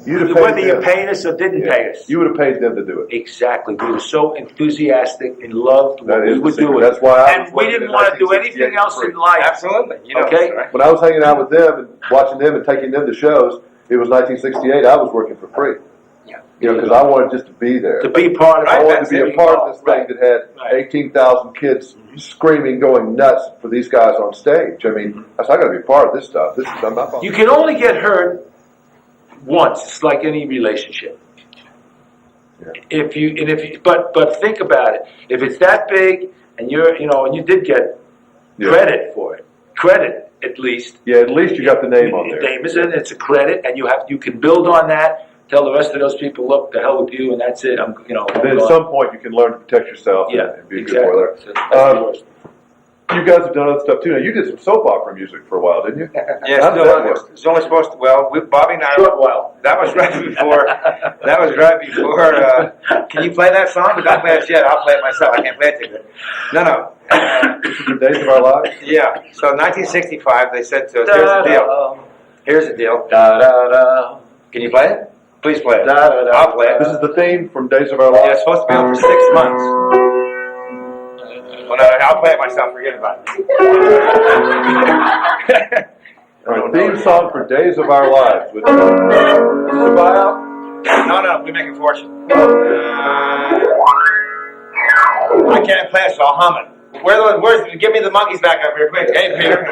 Whether you paid us or didn't pay us. You would have paid them to do it. Exactly. We were so enthusiastic and loved what we were doing. That's why and we didn't want to do anything else in life. Absolutely. You know, okay? Right? When I was hanging out with them and watching them and taking them to shows, it was 1968. I was working for free. Yeah. You know, because I wanted just to be there. To be part of it. I wanted to be a part of this thing that had 18,000 kids screaming, going nuts for these guys on stage. I mean, I said, I got to be part of this stuff. This is I'm not. You can only get hurt once. It's like any relationship. Yeah. But think about it. If it's that big, and and you did get credit for it, credit at least. Yeah, at least you got the name on there. The name is in. It's a credit, and you can build on that. Tell the rest of those people, look, the hell with you, and that's it. And then at some point, you can learn to protect yourself. And be a good boiler. So you guys have done other stuff too. Now, you did some soap opera music for a while, didn't you? Yeah, it's only supposed to. Well, with Bobby and I. Short while. That was right before. Can you play that song? Because I play it yet. I'll play it myself. I can't play it too good. No. This is the Days of Our Lives. Yeah. So 1965, they said to us, "Here's the deal. Here's the deal. Can you play it? Please play it. I'll play it. This is the theme from Days of Our Lives. Yeah, it's supposed to be on for 6 months. Well, no, I'll play it myself. Forget about it. All right, theme song for Days of Our Lives. Is this a buyout? No, we make a fortune. I can't play it, so I'll hum it. Give me the monkeys back up here, quick. Hey, Peter.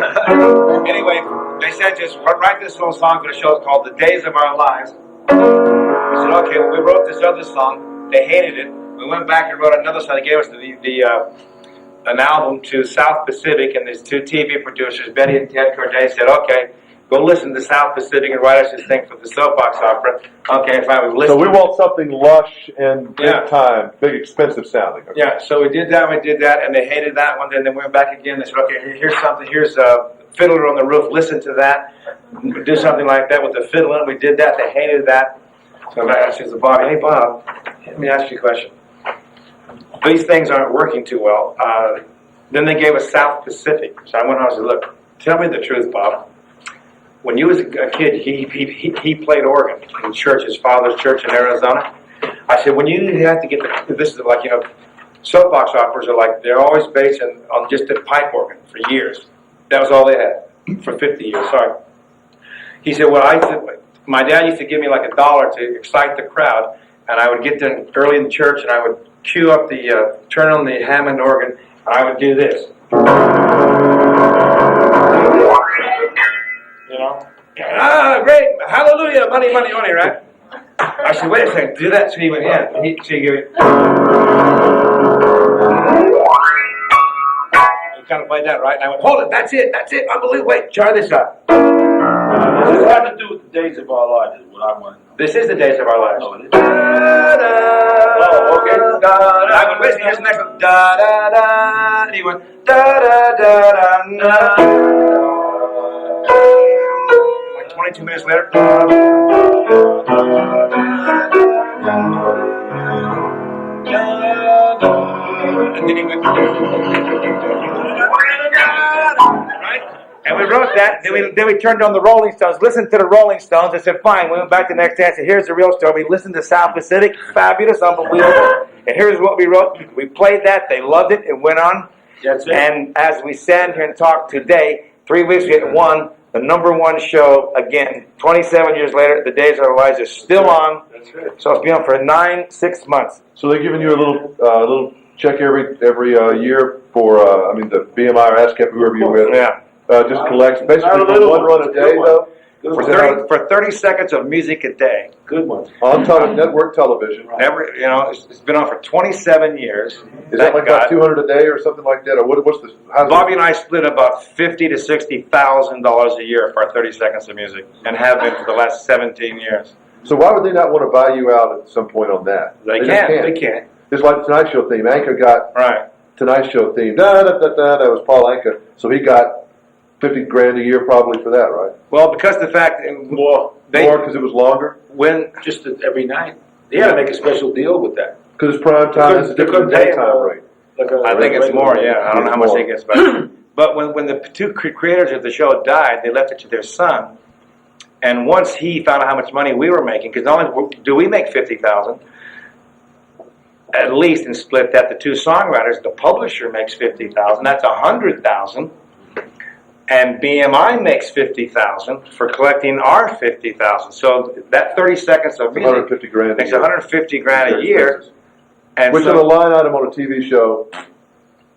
Anyway, they said just write this little song for the show. It's called The Days of Our Lives. We said, okay, well, we wrote this other song. They hated it. We went back and wrote another song. They gave us an album to South Pacific, and these two TV producers, Betty and Ted Corday, said, okay, go listen to South Pacific and write us this thing for the soapbox opera. Okay, fine, we listened. So we want something lush and big time, big expensive sounding. Okay. Yeah, so we did that, and they hated that one. Then they went back again. They said, okay, here's something. Here's Fiddler on the Roof. Listen to that. Do something like that with the fiddle in it. We did that. They hated that. So I said to Bob, hey, Bob, let me ask you a question. These things aren't working too well. Then they gave us South Pacific. So I went on and said, look, tell me the truth, Bob. When you was a kid, he played organ in church, his father's church in Arizona. I said, when you have to get this is like, soapbox operas are like, they're always based on just a pipe organ for years. That was all they had for 50 years, sorry. He said, my dad used to give me like $1 to excite the crowd, and I would get there early in church, and I would cue up turn on the Hammond organ, and I would do this. Great, hallelujah, money, money, money, right? I said, wait a second, do that. So he went, yeah. So he gave it. He kind of played that, right? And I went, hold it, that's it, unbelievable. Wait, try this out. What does it have to do with the Days of Our Lives is what I want to know. This is the Days of Our Lives. Oh, it is. Oh, okay. I went, listen, here's the next one. Da da da. And he went, da da da da da. Like 22 minutes later. And then he went, right? And we wrote that. Then we turned on the Rolling Stones. Listened to the Rolling Stones. I said, fine. We went back the next day. I said, here's the real story. We listened to South Pacific. Fabulous, unbelievable. And here's what we wrote. We played that. They loved it. It went on. That's it. And as we stand here and talk today, 3 weeks we won the #1 show again. 27 years later, the Days of Our Lives are still on. That's right. So it's been on for 6 months. So they're giving you a little check every year for the BMI or ASCAP, whoever you're with. Yeah. Just collects basically one run a day though. For 30 seconds of music a day. Good one. On network television. Never, it's been on for 27 years. Is that like about 200 a day or something like that, or what's the? Bobby and I split about $50,000 to $60,000 a year for our 30 seconds of music, and have been for the last 17 years. So why would they not want to buy you out at some point on that? They can't. They can't. It's like the Tonight Show theme. Anka got Tonight Show theme. Da da da da. That was Paul Anka. So he got $50,000 a year probably for that, right? Well, because the fact more because it was longer. When just every night, they had to make a special deal with that. Because it's prime time. It's a different daytime rate. I think it's more. Yeah, I don't know how much they get. But when the two creators of the show died, they left it to their son, And once he found out how much money we were making, because not only do we make $50,000, at least, and split that to two songwriters, the publisher makes $50,000. That's $100,000, and BMI makes $50,000 for collecting our $50,000. So that 30 seconds of music 150 grand makes 150 grand a year. And which so, on a line item on a TV show,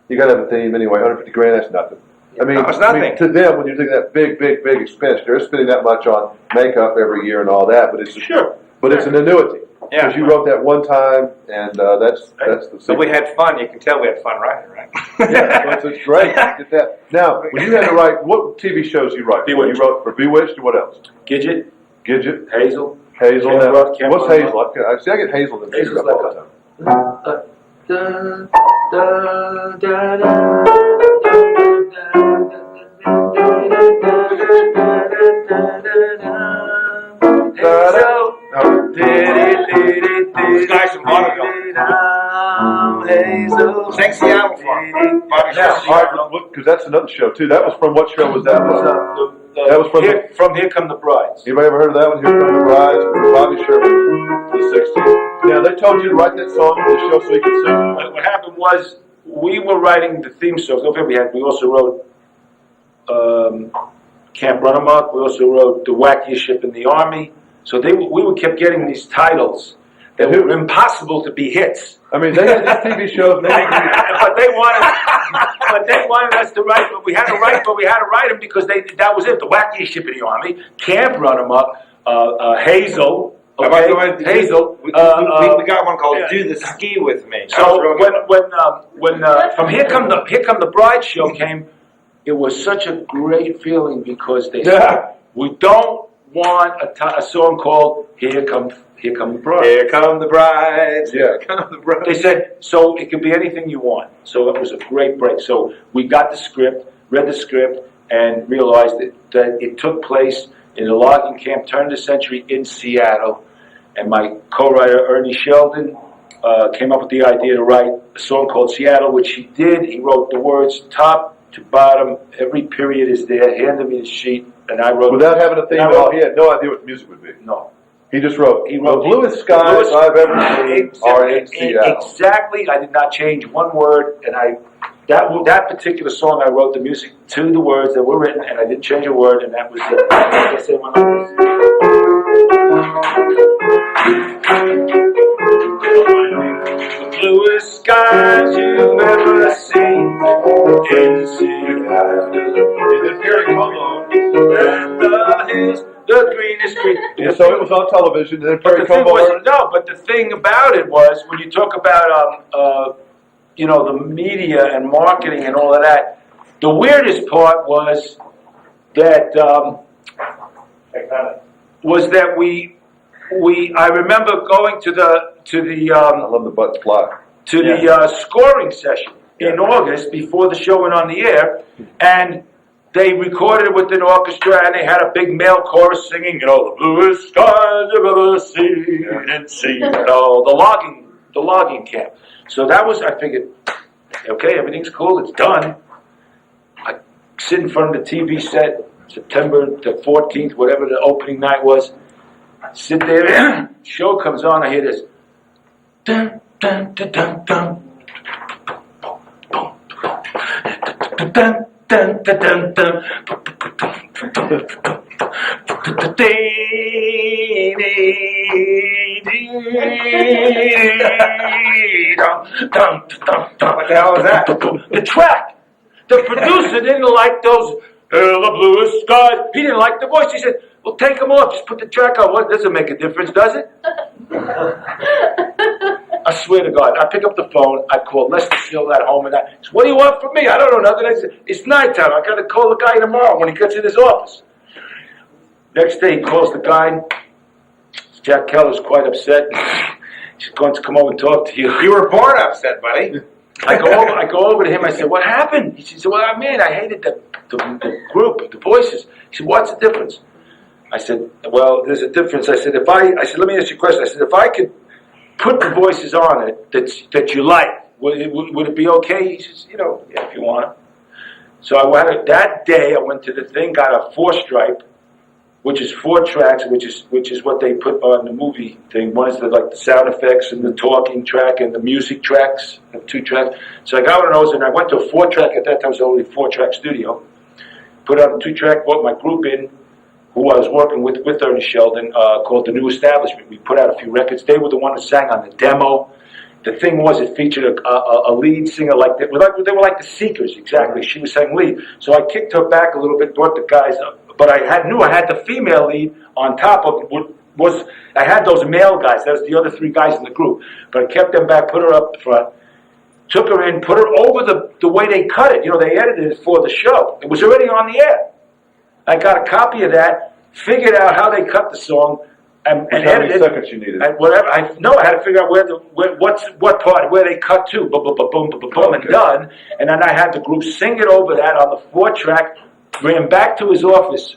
you got to have a theme anyway. 150 grand, that's nothing. I mean, No, it's nothing. to them, when you're doing that big expense, they're spending that much on makeup every year and all that, but it's it's an annuity. Yeah. Because you wrote that one time, and that's the secret. So we had fun. You can tell we had fun writing, right? Yeah, so it's great. Get that. Now, when you had to write, what TV shows you write? Bewitched. You wrote for Bewitched, or what else? Gidget, Gidget, Hazel. Hazel. Can't Now, Run, Can't what's Run. Hazel? I see, I get Hazel in Hazel's music like all the time. Guys from vaudeville. Sing Seattle for him. Because that's another show too. That was from what show was that? That was from Here Come the Brides. Anybody ever heard of that one? Here Come the Brides, from Bobby Sherman, the '60s. Now they told you to write that song for the show so you could sing it. What happened was we were writing the theme songs. Don't forget, we also wrote Camp Run 'Em Up. We also wrote The Wackiest Ship in the Army. So we kept getting these titles that were impossible to be hits. I mean, they had these TV shows, but they wanted us to write. But we had to write them because that was it. The Wackiest Ship in the Army, Camp Run 'Em Up, Hazel. Okay, Hazel. We got one called "Do the Ski with Me." So when from Here Come the Bride show came, it was such a great feeling because they said we don't want a song called Here Come the Bride. Here come the brides. Yeah. Here come the brides. They said, so it could be anything you want. So it was a great break. So we got the script, read the script, and realized that it took place in a logging camp, turn of the century in Seattle. And my co-writer, Ernie Sheldon, came up with the idea to write a song called Seattle, which he did. He wrote the words top to bottom. Every period is there. Handed me the sheet, and I wrote without having a theme at all. He had no idea what the music would be. No. He just wrote, He wrote the bluest skies I've ever seen are in Seattle. Exactly. I did not change one word, and that particular song I wrote the music to the words that were written, and I didn't change a word, and that was it. I guess it went like this. The bluest skies you've ever seen in Seattle. And the hills, the greenest green. Yeah, so it was on television, and then But Perry the thing Como. was, but the thing about it was, when you talk about, the media and marketing and all of that, the weirdest part was that, I remember going to the I love the button fly. scoring session in August before the show went on the air, and they recorded it with an orchestra, and they had a big male chorus singing, the bluest skies you've ever seen in Seattle, the logging camp. So that was, I figured, okay, everything's cool, it's done. I sit in front of the TV set, September the 14th, whatever the opening night was. I sit there, show comes on, I hear this. Dun, dun, dun, dun, dun. Dun, dun, dun, dun, dun. What the hell was that? The track. The producer didn't like those the bluest skies. He didn't like the voice. He said, well, take them off. Just put the track on. What doesn't make a difference, does it? I swear to God, I pick up the phone, I call Lester Shield at home, and I said, what do you want from me? I don't know nothing. I said, it's nighttime. I got to call the guy tomorrow when he gets in his office. Next day, he calls the guy. Jack Keller's quite upset. He's going to come over and talk to you. You were born upset, buddy. I go over to him. I said, what happened? He said, well, man, I hated the group, the voices. He said, what's the difference? I said, well, there's a difference. I said, let me ask you a question. I said, if I could put the voices on it that you like, would it be okay? He says, yeah, if you want. So that day I went to the thing, got a 4-stripe, which is 4 tracks, which is what they put on the movie thing. One is the sound effects and the talking track and the music tracks, 2 tracks. So I got one of those, and I went to a 4-track. At that time, it was only a 4-track studio. Put on a 2-track, brought my group in, who I was working with Ernie Sheldon, called The New Establishment. We put out a few records. They were the one who sang on the demo. The thing was, it featured a lead singer they were like the Seekers, exactly. She was sang lead. So I kicked her back a little bit, brought the guys up. But I knew I had the female lead on top of it. I had those male guys. That was the other 3 guys in the group. But I kept them back, put her up front, took her in, put her over the way they cut it. They edited it for the show. It was already on the air. I got a copy of that, figured out how they cut the song, and edited. How many seconds you needed? And whatever. I had to figure out what part, where they cut to, boom, boom, boom, boom, boom, boom, and done. And then I had the group sing it over that on the 4-track. Ran back to his office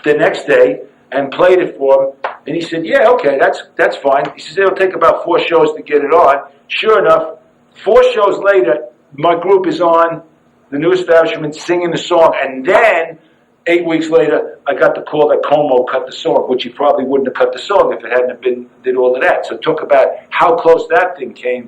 the next day and played it for him. And he said, "Yeah, okay, that's fine." He says, "It'll take about 4 shows to get it on." Sure enough, 4 shows later, my group is on The New Establishment singing the song. And then 8 weeks later, I got the call that Como cut the song, which he probably wouldn't have cut the song if it hadn't been did all of that. So talk about how close that thing came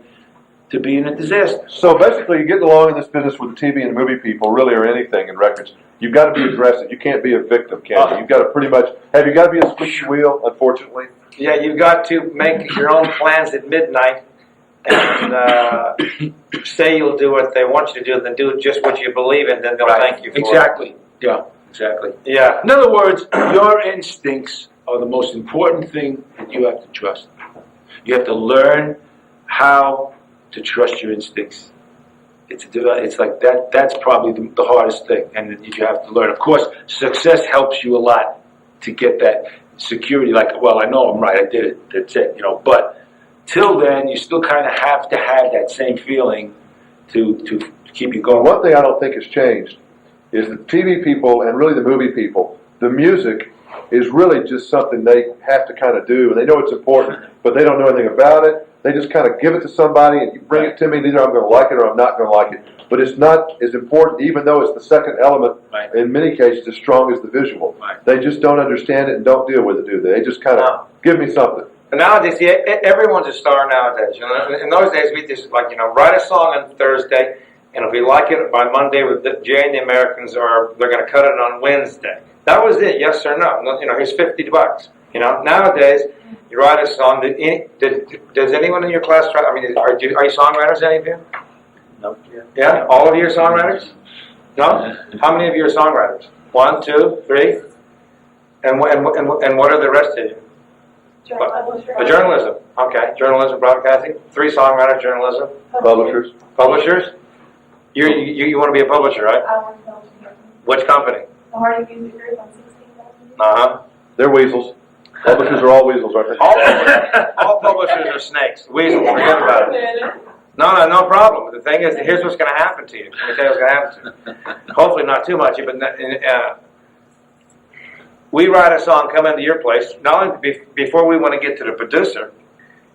to being a disaster. So basically, you're getting along in this business with the TV and movie people, really, or anything in records. You've got to be aggressive. You can't be a victim, can you? You've got to pretty much, you got to be a squishy wheel, unfortunately? Yeah, you've got to make your own plans at midnight and say you'll do what they want you to do, then do just what you believe in, then they'll thank you for Exactly. Yeah, exactly. Yeah. In other words, your instincts are the most important thing that you have to trust. You have to learn how to trust your instincts. It's like that. That's probably the hardest thing, and you have to learn. Of course, success helps you a lot to get that security. Like, well, I know I'm right. I did it. That's it. But till then, you still kind of have to have that same feeling to keep you going. One thing I don't think has changed is the TV people and really the movie people. The music is really just something they have to kind of do, and they know it's important, but they don't know anything about it. They just kind of give it to somebody, and you bring it to me, and either I'm going to like it or I'm not going to like it. But it's not as important, even though it's the second element, in many cases, as strong as the visual. Right. They just don't understand it and don't deal with it, do they? They just kind of give me something. And nowadays, see, everyone's a star nowadays. In those days, we just write a song on Thursday, and if we like it by Monday, Jay and the Americans they're going to cut it on Wednesday. That was it, yes or no. Here's $50. Nowadays, you write a song. Does anyone in your class try? I mean, are you songwriters? Any of you? No. Yeah, all of you are songwriters. No? How many of you are songwriters? 1, 2, 3. And what are the rest of you? Journalism. Okay, journalism, broadcasting. 3 songwriters, journalism. Publishers. Publishers. You want to be a publisher, right? I want to publish. Which company? The Hardy Music Group on 16,000. They're weasels. Publishers are all weasels, aren't they? All publishers are snakes. Weasels, forget about it. No problem. The thing is, here's what's going to happen to you. Let me tell you what's going to happen to you. Hopefully not too much, but we write a song, come into your place. Not only before we want to get to the producer,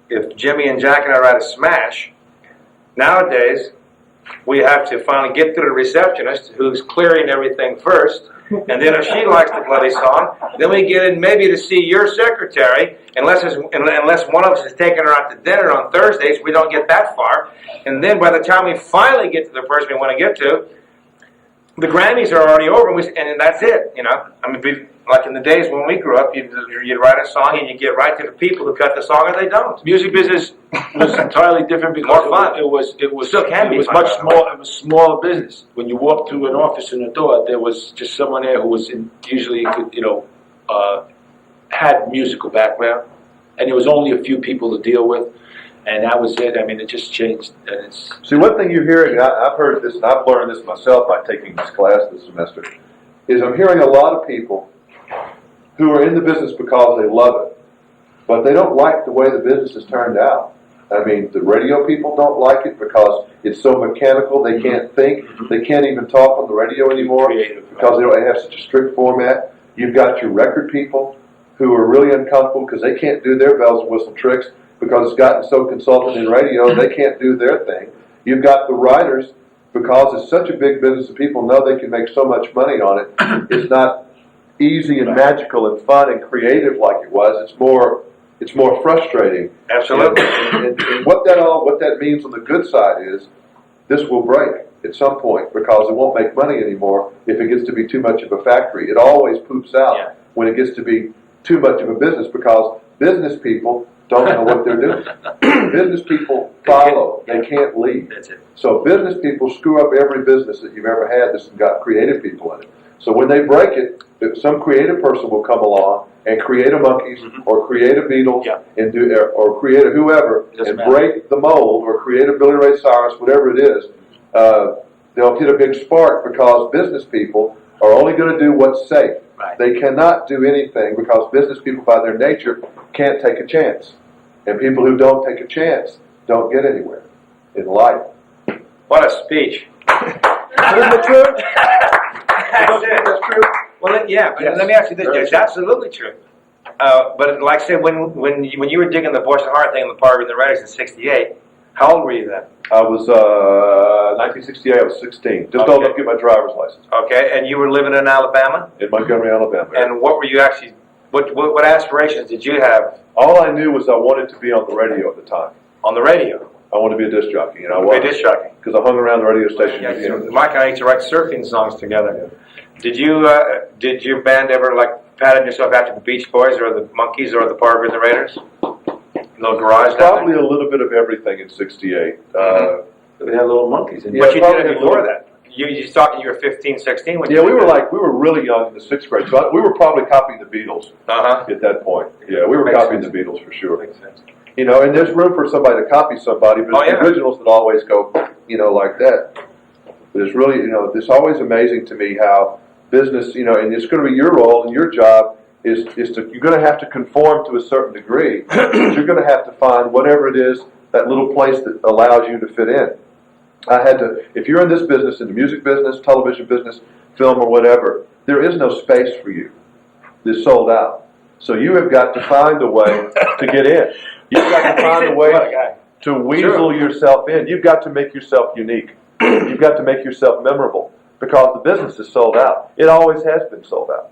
if Jimmy and Jack and I write a smash, nowadays we have to finally get to the receptionist who's clearing everything first. And then if she likes the bloody song, then we get in maybe to see your secretary, unless one of us is taking her out to dinner on Thursdays, we don't get that far. And then by the time we finally get to the person we want to get to, the Grammys are already over, and that's it. I mean, like in the days when we grew up, you'd write a song and you get right to the people who cut the song, or they don't. Music business was entirely different because More fun. It was Still can be fun, much by the small. It was smaller business. When you walked through an office and a door, there was just someone there who was usually could had musical background, and there was only a few people to deal with, and that was it. I mean, it just changed. And See, one thing you're hearing, I've heard this, and I've learned this myself by taking this class this semester, is I'm hearing a lot of people who are in the business because they love it, but they don't like the way the business has turned out. I mean, the radio people don't like it because it's so mechanical, they can't think, they can't even talk on the radio anymore because they have such a strict format. You've got your record people who are really uncomfortable because they can't do their bells and whistle tricks because it's gotten so consultant in radio, they can't do their thing. You've got the writers, because it's such a big business and people know they can make so much money on it, it's not easy and magical and fun and creative like it was. It's more frustrating. Absolutely. And what that means on the good side is this will break at some point because it won't make money anymore if it gets to be too much of a factory. It always poops out when it gets to be too much of a business because business people don't know what they're doing. Business people follow. They can't lead. That's it. So business people screw up every business that you've ever had that's got creative people in it. So when they break it, some creative person will come along and create a Monkees or create a Beatles and or create a whoever and break the mold or create a Billy Ray Cyrus, whatever it is. They'll hit a big spark because business people are only going to do what's safe. Right. They cannot do anything because business people by their nature can't take a chance. And people who don't take a chance don't get anywhere in life. What a speech. Isn't it true? That's true. Well, but let me ask you this, Judge. It's absolutely true. But like I said, when you were digging the Boyce and Heart thing in the Park with the Raiders in '68, how old were you then? I was 1968. I was 16. Just old enough to get my driver's license. Okay, and you were living in Alabama. In Montgomery, Alabama. And what were you actually? What aspirations did you have? All I knew was I wanted to be on the radio at the time. On the radio. I wanted to be a disc jockey. You know, a disc jockey. Because I hung around the radio station. Mike and I used to write surfing songs together. Did your band ever like pattern yourself after the Beach Boys or the Monkees or the Parker and the Raiders? Little garage. Probably a little bit of everything in '68. We had little Monkees in. Yeah, but you did it before that. You talking? You were 15, 16 when you we were really young in the 6th grade. So we were probably copying the Beatles at that point. Yeah, we were copying the Beatles for sure. Makes sense. You know, and there's room for somebody to copy somebody, but it's the originals that always go, you know, like that. But it's really, you know, it's always amazing to me how business, you know, and it's going to be your role and your job is to, you're going to have to conform to a certain degree. You're going to have to find whatever it is, that little place that allows you to fit in. If you're in this business, in the music business, television business, film or whatever, there is no space for you. It's sold out. So you have got to find a way to get in. You've got to find a way to weasel yourself in. You've got to make yourself unique. You've got to make yourself memorable because the business is sold out. It always has been sold out.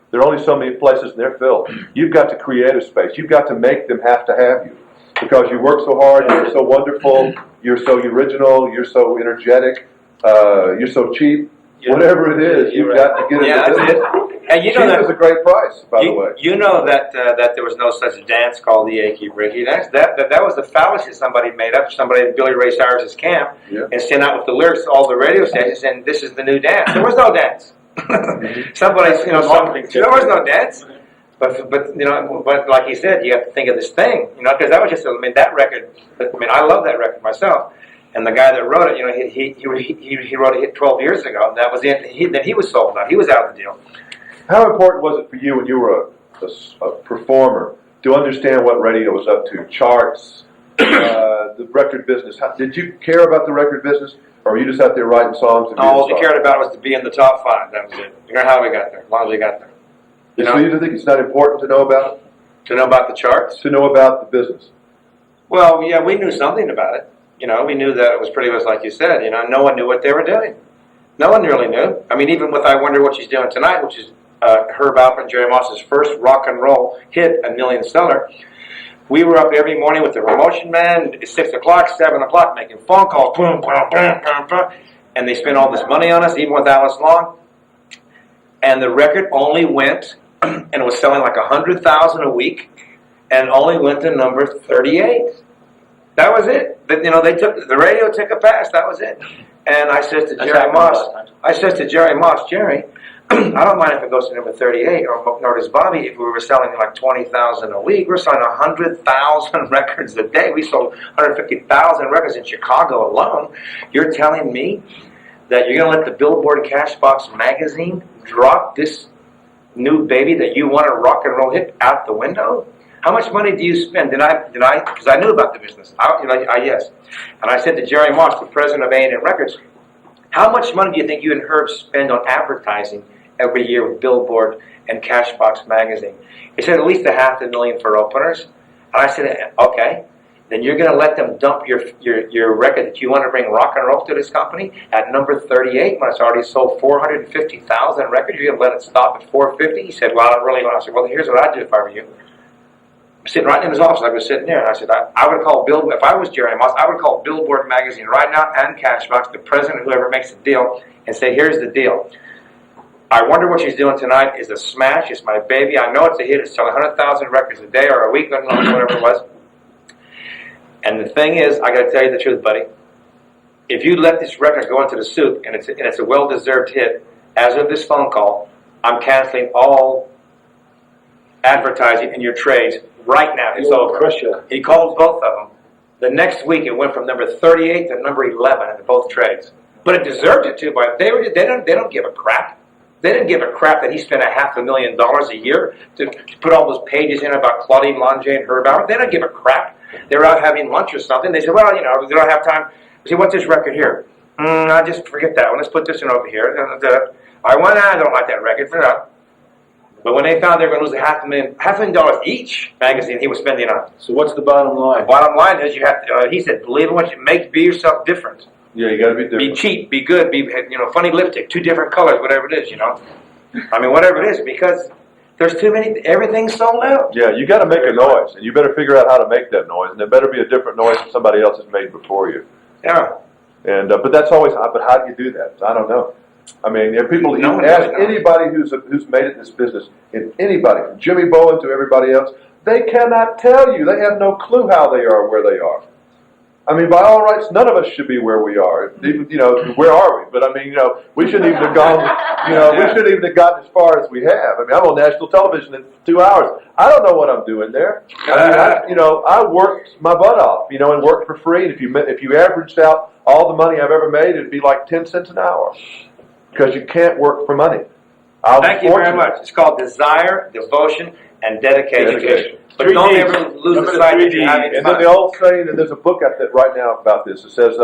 There are only so many places and they're filled. You've got to create a space. You've got to make them have to have you because you work so hard, you're so wonderful, you're so original, you're so energetic, you're so cheap. Whatever it is, you've got to get into the business. And you know that was a great price, by the way. You know that there was no such dance called the Achy Breaky. That was the fallacy somebody made up. Somebody at Billy Ray Cyrus's camp and sent out with the lyrics to all the radio stations, and this is the new dance. There was no dance. Somebody's, you know, there was no dance. But like he said, you have to think of this thing, you know, because that was just, that record. I love that record myself. And the guy that wrote it, you know, he wrote it 12 years ago. And that was it. Then he was sold out. He was out of the deal. How important was it for you when you were a performer to understand what radio was up to? Charts, the record business. Did you care about the record business, or were you just out there writing songs? All we cared about was to be in the top 5. That was it. You know how we got there, as long as we got there. So you think it's not important to know about it? To know about the charts? To know about the business. Well, yeah, we knew something about it. You know, we knew that it was pretty much like you said. You know, no one knew what they were doing. No one really knew. I mean, even with I Wonder What She's Doing Tonight, which is Herb Alpert and Jerry Moss's first rock and roll hit, $1 million seller, we were up every morning with the promotion man, 6 o'clock, 7 o'clock, making phone calls, boom, boom, boom, boom, boom, and they spent all this money on us, even with Alice Long. And the record only went, and it was selling like 100,000 a week, and only went to number 38. That was it. But, you know, the radio took a pass. That was it. And I said to Jerry Moss, Jerry, I don't mind if it goes to number 38, nor does Bobby. If we were selling like 20,000 a week, we're selling 100,000 records a day. We sold 150,000 records in Chicago alone. You're telling me that you're going to let the Billboard Cashbox magazine drop this new baby that you want a rock and roll hit out the window? How much money do you spend? Because I knew about the business. Yes. And I said to Jerry Moss, the president of A&M Records, how much money do you think you and Herb spend on advertising every year with Billboard and Cashbox magazine? He said at least $500,000 for openers. And I said, okay. then you're going to let them dump your record that you want to bring rock and roll to this company at number 38 when it's already sold 450,000 records. You're going to let it stop at 450? He said, well, I really want. I said, well, here's what I'd do if I were you. I'm sitting right in his office. I was sitting there, and I said, I would call Billboard. If I was Jerry Moss, I would call Billboard magazine right now and Cashbox, the president, whoever makes the deal, and say, here's the deal. I Wonder What She's Doing Tonight is a smash. It's my baby. I know it's a hit. It's selling 100,000 records a day or a week, I don't know, whatever it was. And the thing is, I got to tell you the truth, buddy. If you let this record go into the soup, and it's a well-deserved hit, as of this phone call, I'm canceling all advertising in your trades right now. It's over. He called both of them. The next week, it went from number 38 to number 11 in both trades. But it deserved it too. But they don't give a crap. They didn't give a crap that he spent $500,000 a year to put all those pages in about Claudine Longet and Herb Alpert. They don't give a crap. They were out having lunch or something. They said, well, you know, we don't have time. I said, what's this record here? I just forget that one. Let's put this one over here. I don't like that record. But when they found they were going to lose $500,000 each magazine he was spending on. So what's the bottom line? The bottom line is you have to, he said, believe in what you make, be yourself different. Yeah, you got to be different. Be cheap, be good, be, funny lipstick, 2 different colors, whatever it is, I mean, whatever it is, because there's too many, everything's sold out. Yeah, you got to make a noise, and you better figure out how to make that noise, and it better be a different noise than somebody else has made before you. Yeah. And but that's always. But how do you do that? I don't know. I mean, there are people. No You one ask really knows. anybody who's made it in this business, and anybody from Jimmy Bowen to everybody else, they cannot tell you. They have no clue how they are, where they are. I mean, by all rights, none of us should be where we are. Even, where are we? But I mean, we shouldn't even have gone. We shouldn't even have gotten as far as we have. I mean, I'm on national television in 2 hours. I don't know what I'm doing there. I mean, I worked my butt off, and worked for free. And if you averaged out all the money I've ever made, it'd be like 10 cents an hour, because you can't work for money. Thank you very much. It's called desire, devotion, and dedication. But don't ever lose the sight that you're having And fun. then the old saying, and there's a book out there right now about this. It says,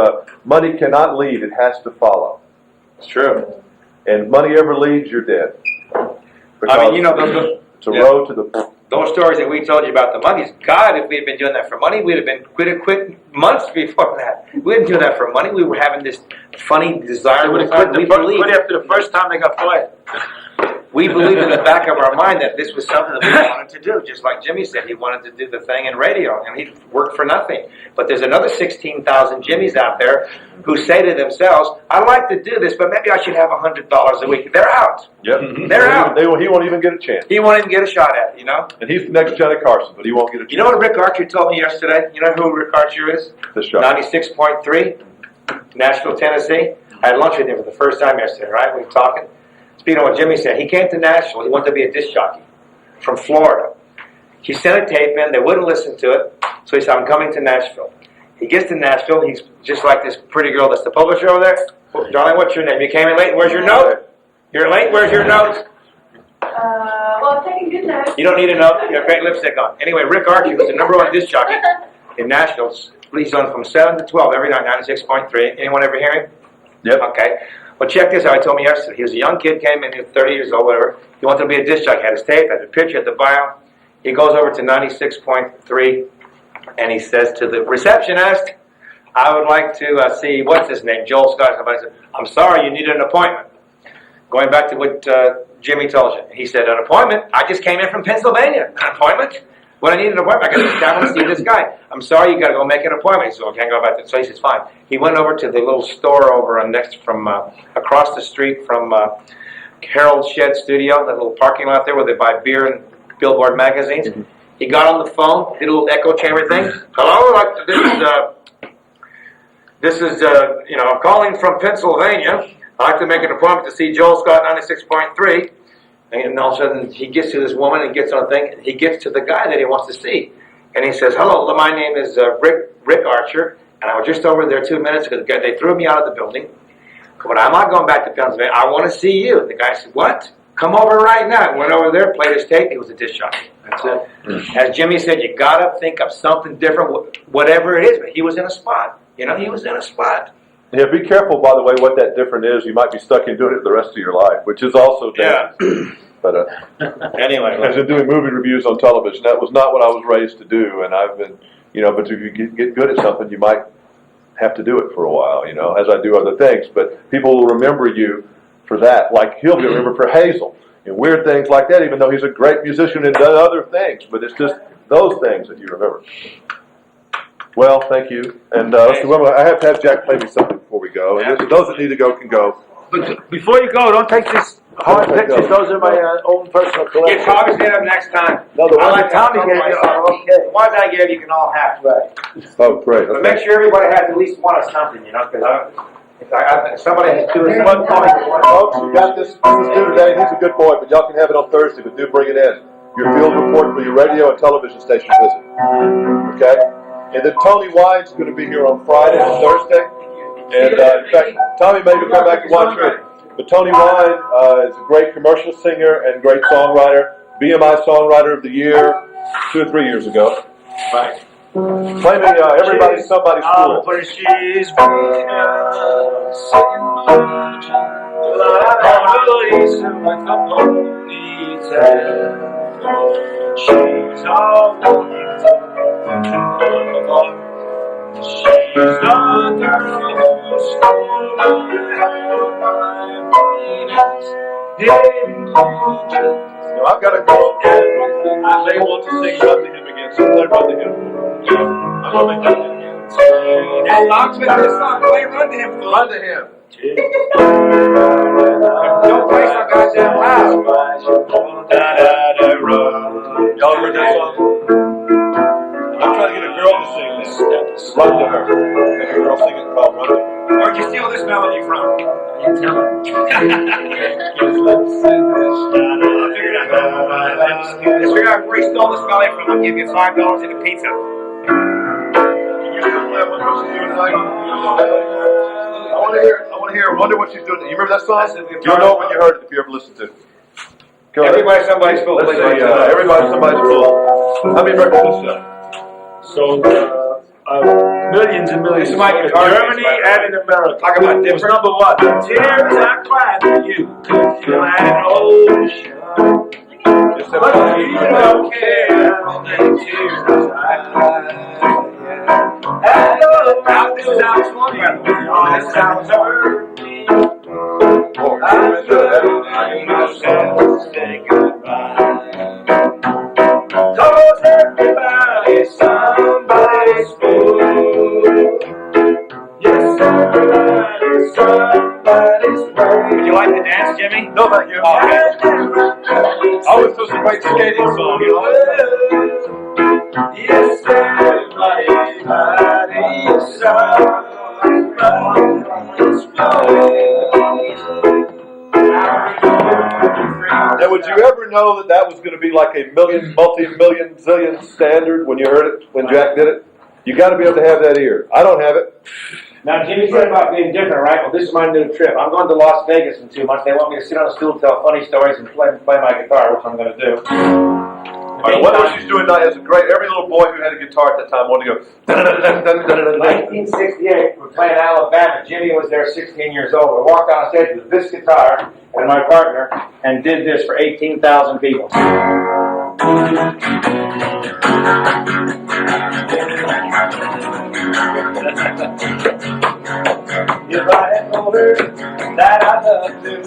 money cannot lead, it has to follow. It's true. And money ever leads, you're dead. I mean, It's a road to the... those stories that we told you about the monkeys, God, if we had been doing that for money, we'd have quit months before that. We didn't do that for money. We were having this funny desire. They would have quit after the first time they got fired. We believed in the back of our mind that this was something that we wanted to do, just like Jimmy said. He wanted to do the thing in radio, and he worked for nothing. But there's another 16,000 Jimmys out there who say to themselves, I'd like to do this, but maybe I should have $100 a week. They're out. Yep. They're out. He won't even get a chance. He won't even get a shot at it, And he's the next Johnny Carson, but he won't get a chance. You know what Rick Archer told me yesterday? You know who Rick Archer is? This show. 96.3, Nashville, Tennessee. I had lunch with him for the first time yesterday, right? We were talking. Speaking of what Jimmy said, he came to Nashville. He wanted to be a disc jockey from Florida. He sent a tape in. They wouldn't listen to it. So he said, I'm coming to Nashville. He gets to Nashville. He's just like this pretty girl that's the publisher over there. Darling, what's your name? You came in late. Where's your note? You're late. Where's your note? Well, I'm taking good notes. You don't need a note. You have great lipstick on. Anyway, Rick Archie was the #1 disc jockey in Nashville. He's on from 7 to 12 every night, 96.3. Anyone ever hear him? Yep. Okay. Well, check this out. He told me yesterday. He was a young kid, came in, he was 30 years old, whatever. He wanted to be a disc jockey. Had his tape, had the picture, had the bio. He goes over to 96.3, and he says to the receptionist, I would like to see, what's his name, Joel Scott. Somebody said, I'm sorry, you need an appointment. Going back to what Jimmy told you. He said, an appointment? I just came in from Pennsylvania. An appointment? Well, I need an appointment. I got to sit down and see this guy. I'm sorry, you got to go make an appointment. So I can't go back there. So he says, fine. He went over to the little store over on across the street from Harold Shed Studio, that little parking lot there where they buy beer and Billboard magazines. Mm-hmm. He got on the phone, did a little echo chamber thing. Hello, this is I'm calling from Pennsylvania. I'd like to make an appointment to see Joel Scott 96.3. And all of a sudden, he gets to this woman and gets on a thing. And he gets to the guy that he wants to see. And he says, hello, my name is Rick Archer. And I was just over there 2 minutes ago. They threw me out of the building. But I'm not going back to Pennsylvania. I want to see you. And the guy said, what? Come over right now. Went over there, played his tape. He was a disc jockey. That's it. Mm-hmm. As Jimmy said, you got to think of something different, whatever it is. But he was in a spot. He was in a spot. Yeah, be careful, by the way, what that different is. You might be stuck in doing it the rest of your life, which is also dangerous. Yeah. But anyway, as in doing movie reviews on television, that was not what I was raised to do, and I've been You know, but if you get good at something, you might have to do it for a while, you know, as I do other things. But people will remember you for that. Like he'll be remembered for Hazel and weird things like that, even though he's a great musician and done other things. But it's just those things that you remember. Well, thank you. And I have to have Jack play me something before we go. And those that need to go can go. But before you go, don't take these hard pictures. Those are my own personal collection. Get Tommy's get them next time. No, the I ones like that Tommy that. gave you are okay. The ones I gave you can all have. Right. Oh, great. But make sure everybody has at least one of something, you know, because somebody has two or But, something. folks, you got this. This is due today. He's a good boy, but y'all can have it on Thursday. But do bring it in. Your field report for your radio and television station visit. Okay. And then Tony Wine's going to be here on Friday and Thursday. And in fact, Tommy may come back to watch her. But Tony Wine is a great commercial singer and great songwriter. BMI Songwriter of the Year 2 or 3 years ago. Right. Claiming everybody's somebody's fool. When she's with us, singing like a ponytail. She's all she's the girl who stole No, I've got to go. And they want to sing Run to Him again, so play Run to Him. I'm going to make that again. Hey, Locksmith, this song, play Run to Him. Run to Him. Don't play so goddamn loud. Y'all heard that song? I'm trying to get a girl to sing this. Run to Her. And a girl singing called Run to Her. Where'd you steal this melody from? You tell her. Let's figure out where he stole this melody from. I'll give you $5 and a pizza. Can you still play what she's doing tonight? I want to hear it. I want to hear her. Wonder what she's doing. You remember that song? You'll know when you heard it if you ever listened to it. Go ahead. Everybody, somebody's full. Let's see. Everybody, somebody's full. How many records is that? So, millions and millions. This is my guitar Germany case, and in America. Talk about It was different. number one. Tears I cried for you. Feel like an ocean. Just But you don't care how many tears I cried. And this sounds funny. This sounds hurt me. I find myself say goodbye. Cause everybody's somebody's fool. Yes, everybody's somebody's fool. Would you like to dance, Jimmy? No, thank you. Always was a great skating song, you know. Yes, everybody's somebody's Now, would you ever know that that was going to be like a multi-million, zillion standard when you heard it, when Jack did it? You got to be able to have that ear. I don't have it. Now, Jimmy said about being different, right? Well, this is my new trip. I'm going to Las Vegas in 2 months. They want me to sit on a stool, tell funny stories, and play my guitar, which I'm going to do. All right, what she's doing now is great. Every little boy who had a guitar at that time wanted to go. 1968, we're playing Alabama. Jimmy was there 16 years old. We walked on stage with this guitar and my partner and did this for 18,000 people. If I had told her that I loved her,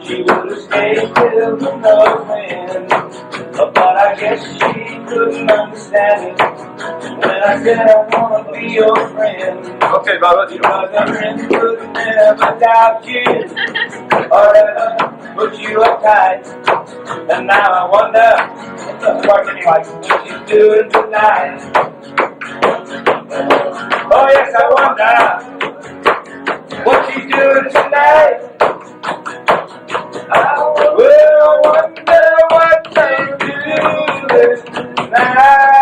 she would have stayed till the north wind. But I guess she couldn't understand it when I said I wanna be your friend. Okay, Baba. Because a friend could never doubt you or ever put you uptight. And now I wonder what she's doing tonight. Oh yes, I wonder what she's doing tonight. I will wonder what she's doing tonight.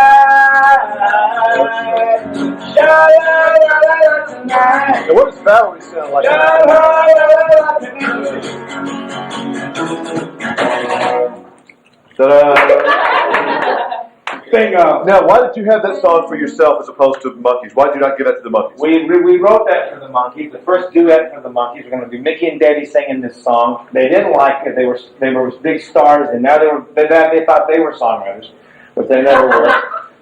Sha-la-la-la-la tonight. Now, what does Valerie sound like? Ta-da. Bingo. Now, why did you have that song for yourself as opposed to the Monkees? Why did you not give that to the Monkees? We wrote that for the Monkees. The first duet for the Monkees were going to be Mickey and Davey singing this song. They didn't like it. They were big stars, and now they thought they were songwriters, but they never were.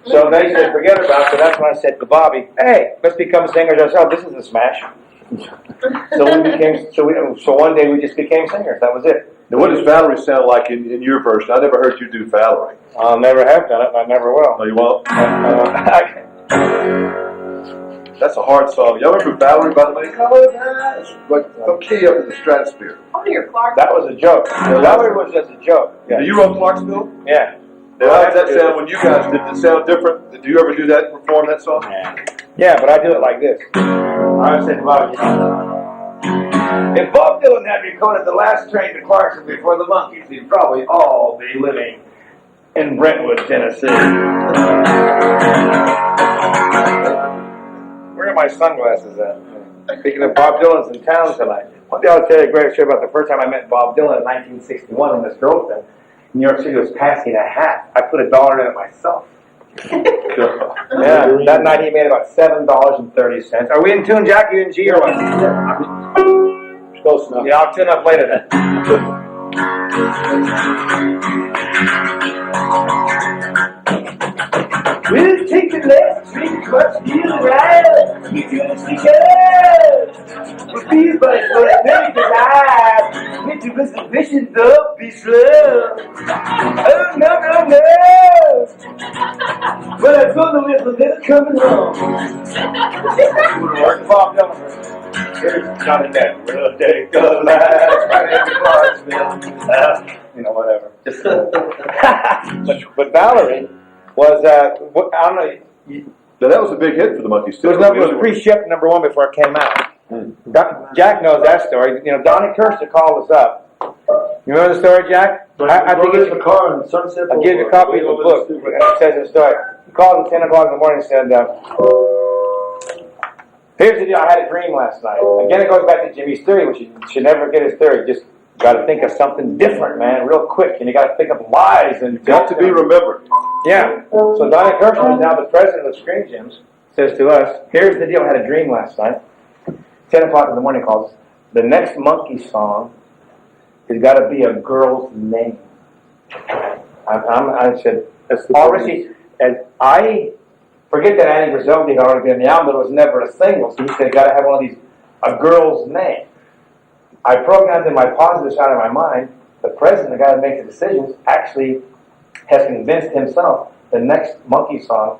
So they said, forget about it. So that's when I said to Bobby, hey, let's become singers ourselves. This is a smash. So one day we just became singers. That was it. Now, what does Valerie sound like in your version? I never heard you do Valerie. I'll never have done it, and I never will. No, you won't? That's a hard song. Y'all remember Valerie, by the way? Like, okay, up in the stratosphere. Oh, you're Clark. That was a joke. Valerie was just a joke. Yeah. You wrote Clarksville? Yeah. How did that sound when you guys did it sound different? Did you ever do that, perform that song? Yeah, but I do it like this. I said, Bob, if Bob Dylan had recorded the last train to Clarksville before the Monkees, he'd probably all be living in Brentwood, Tennessee. Where are my sunglasses at? Speaking of Bob Dylan's in town tonight. One day I'll tell you a great story about the first time I met Bob Dylan in 1961 when this girlfriend in New York City was passing a hat. I put $1 in it myself. Yeah, that night he made about $7.30. Are we in tune, Jack? You in G or what? Close enough. Yeah, I'll tune up later then. We'll take the left, drink what's real right. We do the together. We'll be but for America life. We do this vision, though, be slow. Oh, no. But I told them it was never coming home. Working Bob Dylan. Here's Johnny Depp. We'll take the last right in Clarksville. Whatever. Just, but Valerie was, I don't know. Now, that was a big hit for the Monkees, too. It was pre-shipped #1 before it came out. Jack knows that story. Donnie Kirster called us up. You remember the story, Jack? I think it's the car in Sunset. I'll give you a copy of the book. And it says the story. He called at 10 o'clock in the morning and said, here's the deal. I had a dream last night. Again, it goes back to Jimmy's theory, which you should never get his theory. You just got to think of something different, man, real quick. And you got to think of lies. And Got to be remembered. Yeah. So Donnie Kirshner, who's now the president of Screen Gyms, says to us, here's the deal. I had a dream last night. 10 o'clock in the morning calls us. The next Monkee song has got to be a girl's name. I said, it's already, and I forget that Annie Griseldi had already been in the album, but it was never a single. So he said, got to have one of these, a girl's name. I programmed in my positive side of my mind, the president, the guy that makes the decisions, actually has convinced himself the next Monkee song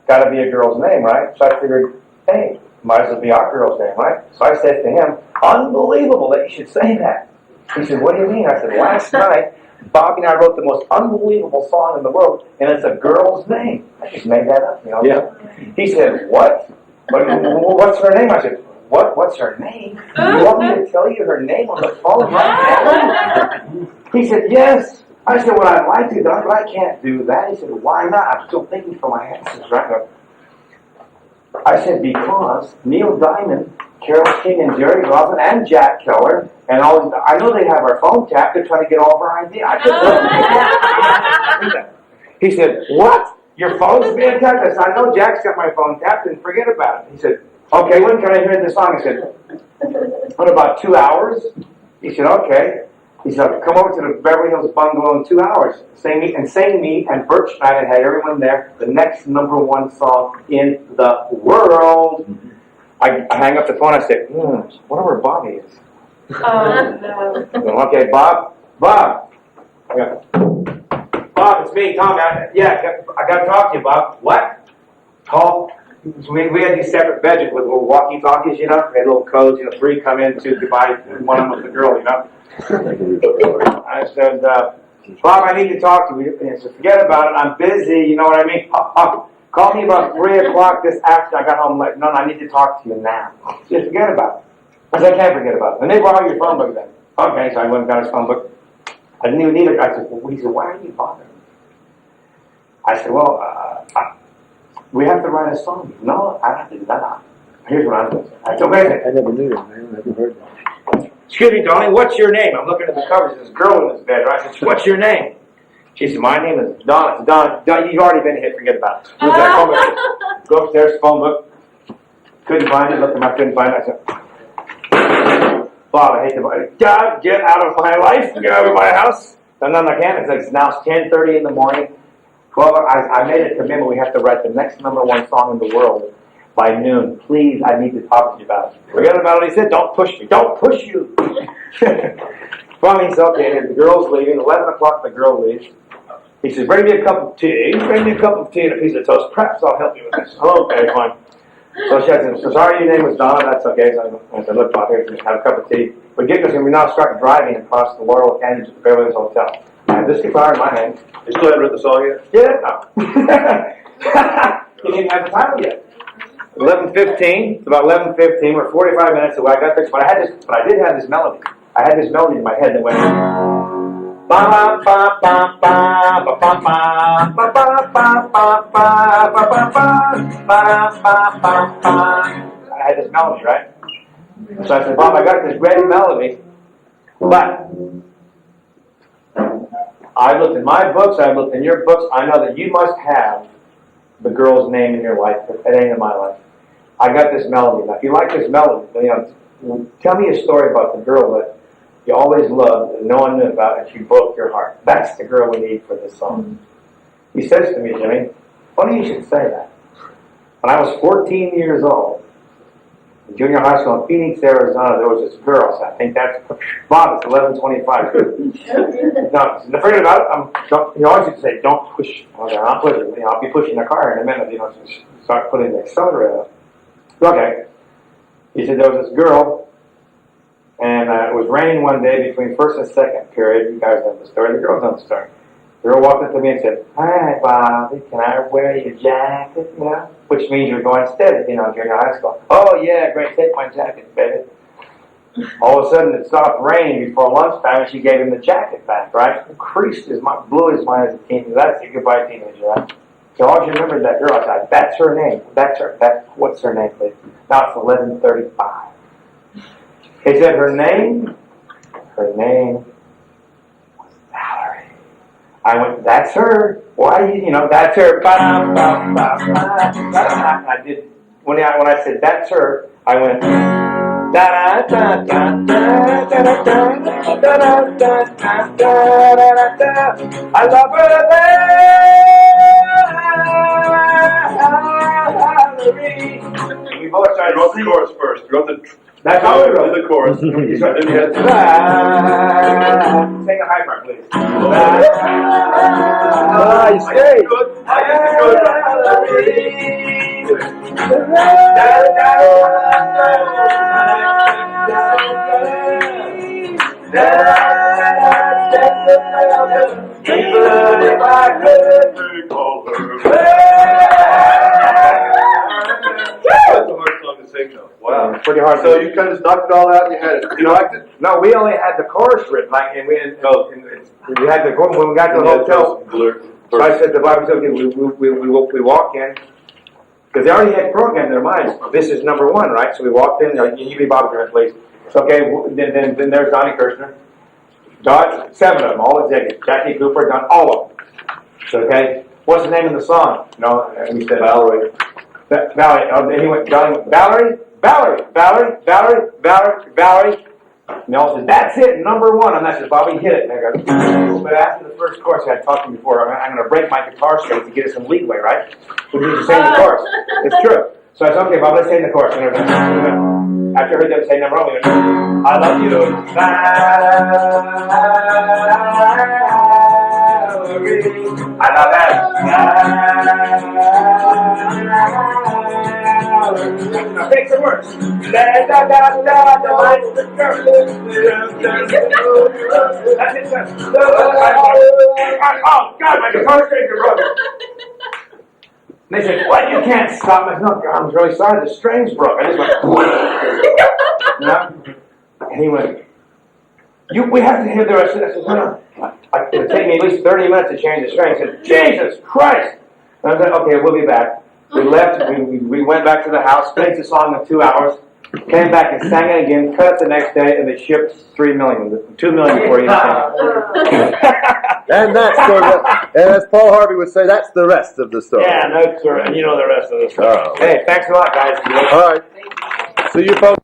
got to be a girl's name, right? So I figured, hey, might as well be our girl's name, right? So I said to him, unbelievable that you should say that. He said, what do you mean? I said, last night, Bobby and I wrote the most unbelievable song in the world, and it's a girl's name. I just made that up, Yeah. He said, what? What's her name? I said, what's her name? You want me to tell you her name on the phone right now? He said, yes. I said, well, I'd like to, but I can't do that. He said, why not? I'm still thinking for my answers right now. I said, because Neil Diamond, Carole King, and Jerry Robbins, and Jack Keller, and all these, I know they have our phone tapped. They're trying to get all of our ideas. I said, he said, what? Your phone's being tapped? I said, I know Jack's got my phone tapped, and forget about it. He said, okay, when can I hear this song? I said, in about 2 hours? He said, okay. He said, come over to the Beverly Hills Bungalow in 2 hours. Sing me, and Bert Schneider had everyone there. The next #1 song in the world. I hang up the phone. I said, wonder where Bobby is. No. Okay, Bob. Yeah. Bob, it's me, Tom. I got to talk to you, Bob. What? Call. We had these separate bedrooms with little walkie-talkies, We had little codes, 3 come in, 2 divide, 1 with the girl, I said, Bob, I need to talk to you. He said, forget about it. I'm busy. You know what I mean? Call me about 3 o'clock this after I got home. Like, no, I need to talk to you now. He said, forget about it. I said, I can't forget about it. And they borrow your phone book then. Okay, so I went and got his phone book. I didn't even need it. I said, he said, why are you bothering me? I said, well, we have to write a song. No, I have to do that. Here's what I'm doing. I said, wait a minute. I never knew that, man. I never heard that. Excuse me, darling, what's your name? I'm looking at the covers. There's this girl in this bed, right? I said, what's your name? She said, my name is Donna. Donna, you've already been hit. Forget about it. Look at that phone book. Go upstairs, phone book. Couldn't find it. Looked at my couldn't find it. I said, Bob, I hate the money. God, get out of my life. Get out of my house. And then I can't. It's now 10:30 in the morning. I made a commitment. We have to write the next #1 song in the world by noon. Please, I need to talk to you about it. Forget about it. He said, don't push me. Don't push you. Finally, he said, okay, and the girl's leaving. 11 o'clock, the girl leaves. He says, bring me a cup of tea. Bring me a cup of tea and a piece of toast. Perhaps I'll help you with this. Okay, fine. So she said, so sorry your name was Donna. That's okay. So I said, look, Bob, here, have a cup of tea. But get this, and we now start driving across the Laurel Canyon to the Beverly Hills Hotel. I had this guitar in my hand. You still haven't written the song yet? Yeah, no. You didn't have the title yet. 11:15. It's about 11:15. We're 45 minutes away. I got this, but I did have this melody. I had this melody in my head that went. Ba ba ba ba ba ba ba ba ba ba ba ba ba ba ba. I had this melody, right? So I said, Bob, I got this great melody, but I looked in my books, I looked in your books, I know that you must have the girl's name in your life, but it ain't in my life. I got this melody. Now, if you like this melody, tell me a story about the girl that you always loved and no one knew about and she broke your heart. That's the girl we need for this song. He says to me, Jimmy, funny you should say that. When I was 14 years old, in junior high school in Phoenix, Arizona, there was this girl, so I think that's, Bob, it's 11:25. No, forget about it. You always used to say, don't push. Okay, I'm pushing. I'll be pushing the car in a minute, start putting the accelerator up. Okay. He said there was this girl, and it was raining one day between first and second period. You guys know the story. The girl knows the story. The girl walked up to me and said, hi, Bobby, can I wear your jacket, Which means you're going steady, junior high school. Oh, yeah, great, take my jacket, baby. All of a sudden, it stopped raining before lunchtime, and she gave him the jacket back, right? Blew his mind as a teenager. That's a goodbye teenager, right? So all you remember is that girl. I said, that's her name. What's her name, please? Now it's 11:35. He said her name was Valerie. I went, that's her. Why, that's her. I did, when I said, that's her, I went, da da da da da da da da da da da da. I love her, Valerie. We both started You wrote the chorus first. You wrote the... That's how we wrote the chorus. Then you had sing a high part, please. Nice, great. That's a hard song to sing, though. Wow. Pretty hard. So you kind of knocked it all out and you had it. You liked it? No, we only had the chorus written, and we had the chorus when we got to the hotel. So I said to Bob, we walk in, because they already had programmed in their minds, this is #1, right? So we walked in, you be Bob's friend, please. So, okay, then there's Donnie Kirshner. 7 of them, all executives. Jackie Cooper, done all of them. So, okay, what's the name of the song? And we said, Valerie. Valerie. And he went, Valerie. And they all said, that's it, #1. And I said, Bobby, hit it. And I go, but after the first chorus, I had talked to you before, I'm going to break my guitar strings to get us some leeway, right? We need to sing the chorus. It's true. So I said, okay, Bob, let's sing the chorus. And after I heard them say #1, we went, I love you, Valerie. I love that. Now take the words. That's it, sir. Oh, God, my guitar strings are broken. And they said, what, you can't stop me. No, I'm really sorry, the strings broke. I just went, And he went, we have to hear the rest of it. I said, no. It would take me at least 30 minutes to change the strings. He said, Jesus Christ. And I said, okay, we'll be back. We left, we went back to the house, finished the song in 2 hours, came back and sang it again, cut it the next day, and they shipped 3 million, 2 million before you came. And as Paul Harvey would say, that's the rest of the story. Yeah, no, sir, and you know the rest of the story. Oh. Hey, thanks a lot, guys. All right. See you folks.